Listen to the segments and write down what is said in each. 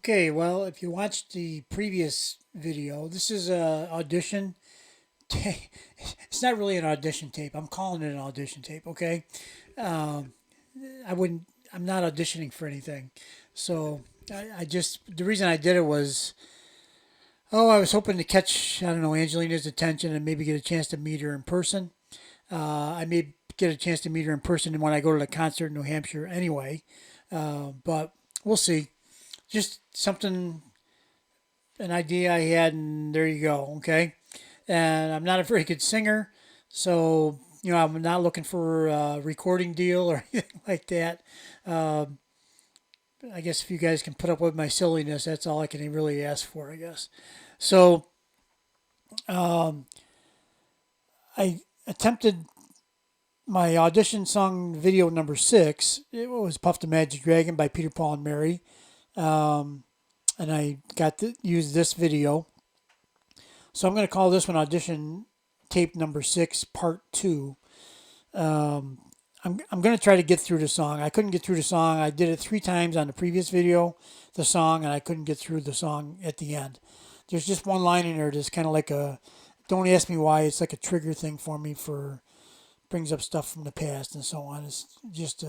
Okay, well, if you watched the previous video, this is a audition tape. It's not really an audition tape. I'm calling it an audition tape. Okay, um, I wouldn't. I'm not auditioning for anything. So I just the reason I did it was, I was hoping to catch Angelina's attention and maybe get a chance to meet her in person. I may get a chance to meet her in person when I go to the concert in New Hampshire anyway. But we'll see. Just something, an idea I had, and there you go. Okay, and I'm not a very good singer, so I'm not looking for a recording deal or anything like that. Um, I guess if you guys can put up with my silliness, that's all I can really ask for, I guess. So um, I attempted my audition song video number 6. It was Puff the Magic Dragon by Peter, Paul, and Mary. Um, and I got to use this video. So I'm going to call this one audition tape number 6, part 2. Um, I'm going to try to get through the song. I couldn't get through the song. I did it 3 times on the previous video, the song, and I couldn't get through the song at the end. There's just one line in there that's kind of like a, don't ask me why, it's like a trigger thing for me for, brings up stuff from the past and so on. It's just,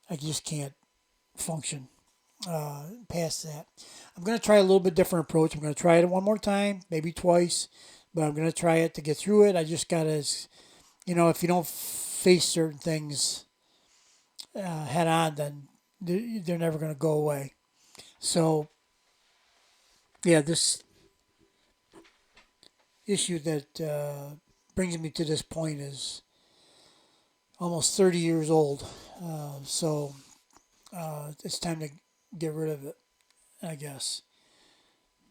I just can't function past that. I'm going to try a little bit different approach. I'm going to try it one more time, maybe twice, but I'm going to try it to get through it. I just got to, if you don't face certain things head on, then they're never going to go away. So, yeah, this issue that brings me to this point is almost 30 years old. So it's time to get rid of it, I guess.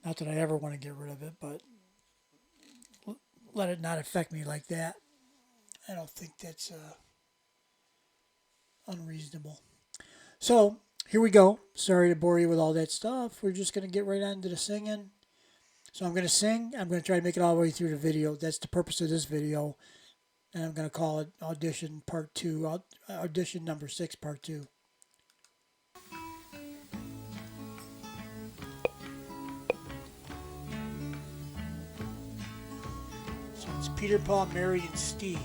Not that I ever want to get rid of it, but let it not affect me like that. I don't think that's unreasonable. So here we go. Sorry to bore you with all that stuff. We're just going to get right on to the singing. So I'm going to sing. I'm going to try to make it all the way through the video. That's the purpose of this video. And I'm going to call it Audition Part 2, Audition number 6, Part 2. So it's Peter, Paul, Mary, and Steve.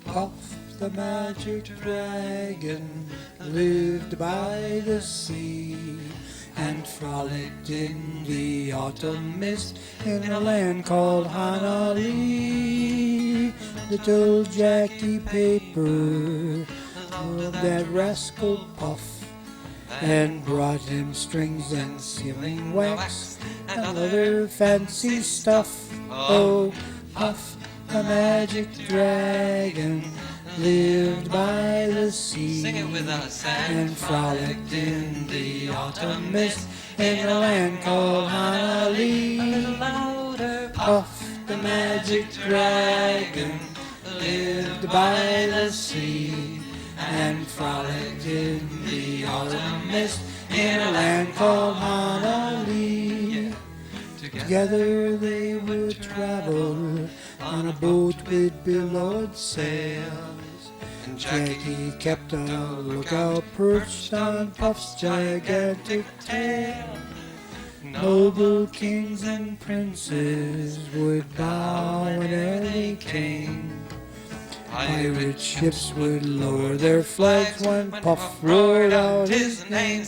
Puff the magic dragon lived by the sea and frolicked in the autumn mist in a land called Hanali. Little Jackie Paper loved that rascal Puff and brought him strings and sealing wax and other fancy stuff. Oh, Puff the magic dragon lived by the sea. Sing it with us, and frolicked in the autumn mist in a land called Hanali. A little louder. Puff the magic dragon lived by the sea and frolicked in the autumn mist in a land called Hanali. Together they would travel on a boat with billowed sails, and Jackie kept a lookout perched on Puff's gigantic tail. Noble kings and princes would bow whenever they came. Pirate ships would lower their flags when Puff roared out his name.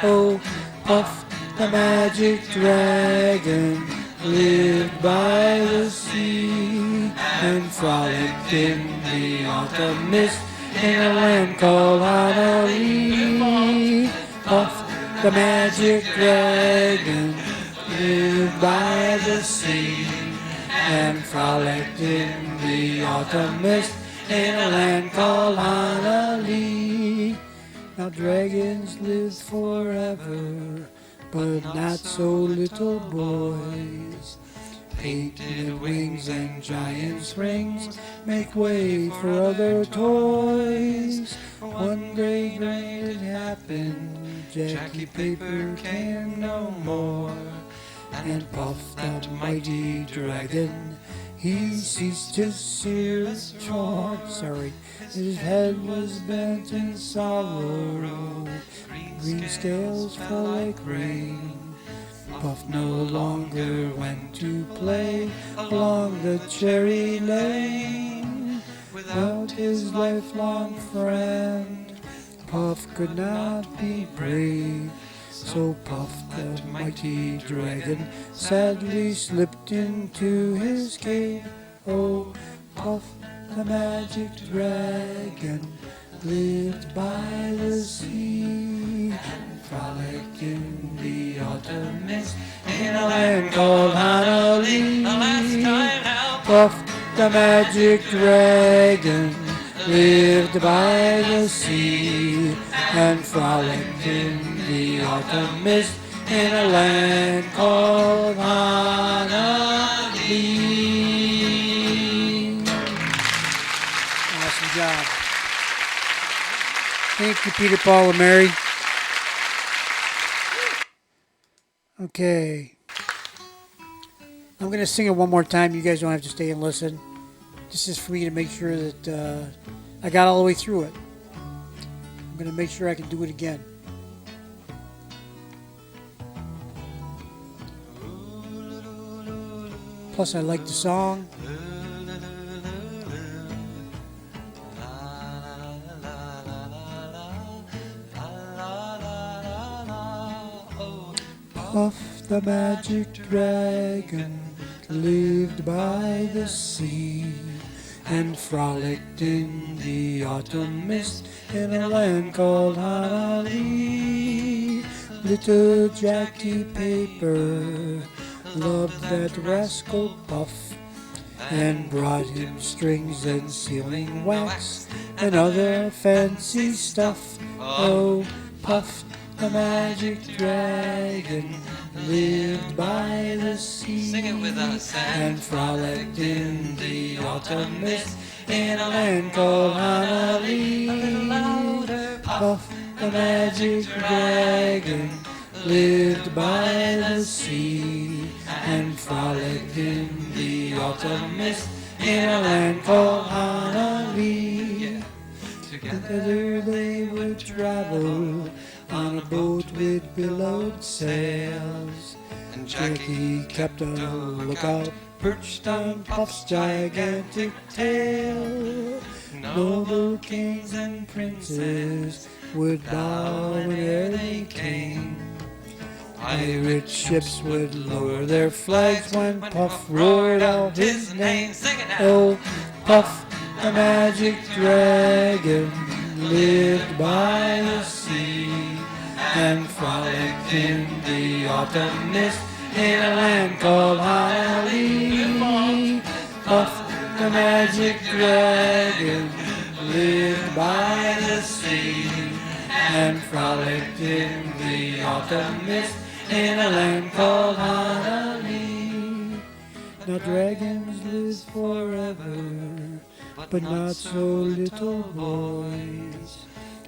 Oh, Puff the magic dragon lived by the sea and frolicked in the autumn mist in a land called Hanali. Puff the magic dragon lived by the sea and frolicked in the autumn mist in a land called Hanali. Now dragons live forever, but not so little boys. painted wings and giant's rings make way for other toys. One day when it happened, Jackie Paper came no more. And Puff, that mighty dragon, he ceased his serious chore. Sorry, his head was bent in sorrow. Green scales fell like rain. Puff no longer went to play along the cherry lane. Without his lifelong friend, Puff could not be brave. So Puff, the mighty dragon, sadly slipped into his cave. Oh, Puff, the magic dragon, lived by the sea and frolicked in the autumn mist in a land called Honolulu. Puff, the magic dragon, lived by the sea and frolicked in the autumn mist in a land called Honolulu. Awesome job. Thank you, Peter, Paul, and Mary. Okay. I'm going to sing it one more time. You guys don't have to stay and listen. This is for me to make sure that I got all the way through it. I'm going to make sure I can do it again. Plus, I like the song. Puff, the magic dragon, lived by the sea and frolicked in the autumn mist in a land called Honolulu. Little Jackie Paper loved that rascal Puff and brought him strings and sealing wax and other fancy stuff. Oh, Puff, the magic dragon, lived by the sea. Sing it with us, and frolicked in the autumn mist in a land called Honolulu. Puff, the magic dragon, lived by the sea and frolicked in the autumn mist in a land called Honolulu. Together they would travel on a boat with billowed sails, and Jackie kept a lookout perched on Puff's gigantic tail. Noble kings and princes would bow whenever they came. Pirate ships would lower their flags when Puff roared out his name. Oh, Puff, the magic dragon, lived by the sea and frolicked in the autumn mist in a land called Honolulu. Puff, the magic dragon, lived by the sea and frolicked in the autumn mist in a land called Honolulu. Now dragons live forever, but not so little boys.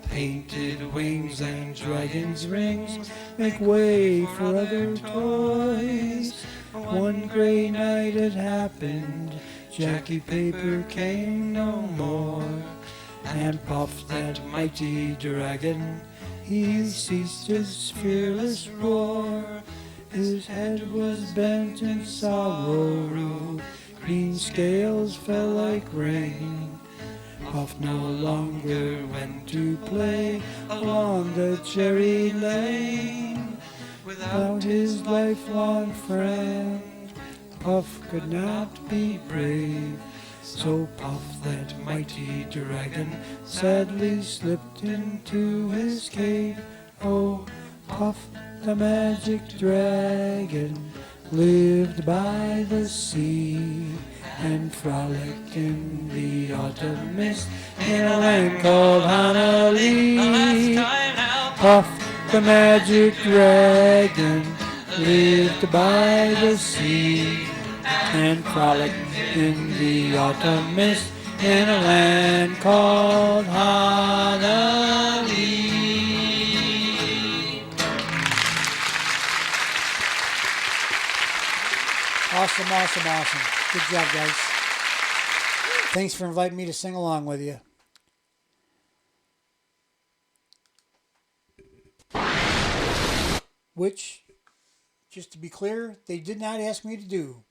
Painted wings and dragon's rings make way for other toys. One gray night it happened, Jackie Paper came no more. And Puff, that mighty dragon, he ceased his fearless roar. His head was bent in sorrow, green scales fell like rain. Puff no longer went to play along the cherry lane. Without his lifelong friend, Puff could not be brave. So Puff, that mighty dragon, sadly slipped into his cave. Oh, Puff, the magic dragon, lived by the sea and frolicked in the autumn mist in a land called Honolulu. Puff, the magic dragon, lived by the sea and frolic in the autumn mist in a land called Hawaii. Awesome, awesome, awesome. Good job, guys. Thanks for inviting me to sing along with you. Which, just to be clear, they did not ask me to do.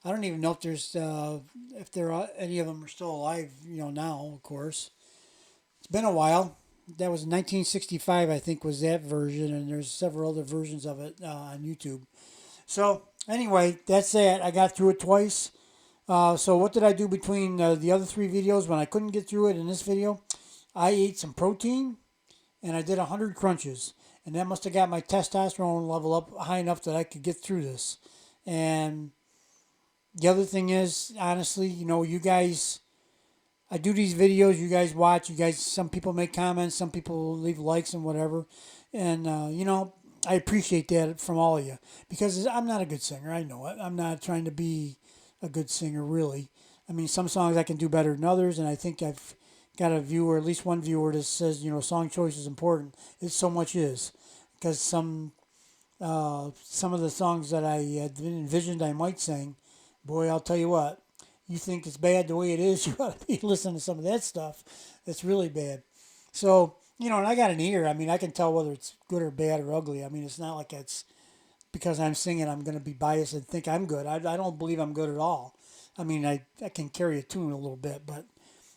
I don't even know if if there are any of them are still alive, now, of course. It's been a while. That was 1965, I think, was that version, and there's several other versions of it on YouTube. So, anyway, that's that. I got through it twice. So, what did I do between the other three videos when I couldn't get through it in this video? I ate some protein, and I did 100 crunches. And that must have got my testosterone level up high enough that I could get through this. And the other thing is, honestly, you guys, I do these videos, you guys watch, some people make comments, some people leave likes and whatever. And, I appreciate that from all of you. Because I'm not a good singer, I know it. I'm not trying to be a good singer, really. I mean, some songs I can do better than others, and I think I've got a viewer, at least one viewer, that says, song choice is important. It so much is. Because some of the songs that I had envisioned I might sing, boy, I'll tell you what, you think it's bad the way it is, you ought to be listening to some of that stuff. That's really bad. So, and I got an ear. I mean, I can tell whether it's good or bad or ugly. I mean, it's not like it's because I'm singing I'm going to be biased and think I'm good. I don't believe I'm good at all. I mean, I can carry a tune a little bit,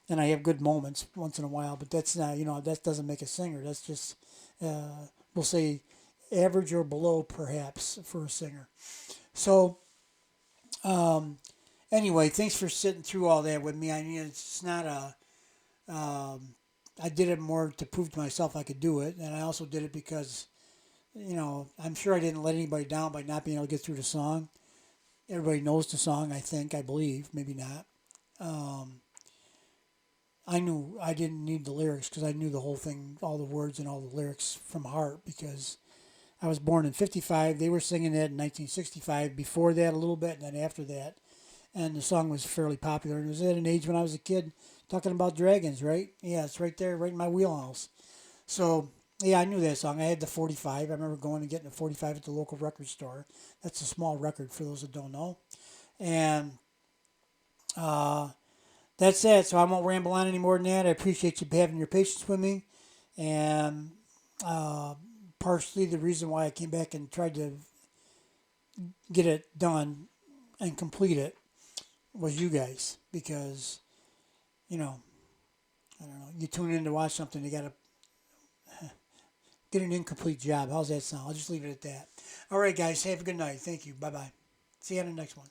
and I have good moments once in a while, but that's not, that doesn't make a singer. That's just, we'll say, average or below, perhaps, for a singer. So, anyway, thanks for sitting through all that with me. I mean, it's not a. I did it more to prove to myself I could do it, and I also did it because, I'm sure I didn't let anybody down by not being able to get through the song. Everybody knows the song, I believe, maybe not. I knew I didn't need the lyrics because I knew the whole thing, all the words and all the lyrics from heart because I was born in 55. They were singing that in 1965. Before that, a little bit, and then after that. And the song was fairly popular. And it was at an age when I was a kid talking about dragons, right? Yeah, it's right there, right in my wheelhouse. So, yeah, I knew that song. I had the 45. I remember going and getting a 45 at the local record store. That's a small record for those that don't know. And that's it. So I won't ramble on any more than that. I appreciate you having your patience with me. And partially the reason why I came back and tried to get it done and complete it was you guys because I don't know, you tune in to watch something, you gotta get an incomplete job. How's that sound? I'll just leave it at that. All right, guys, have a good night. Thank you. Bye bye. See you on the next one.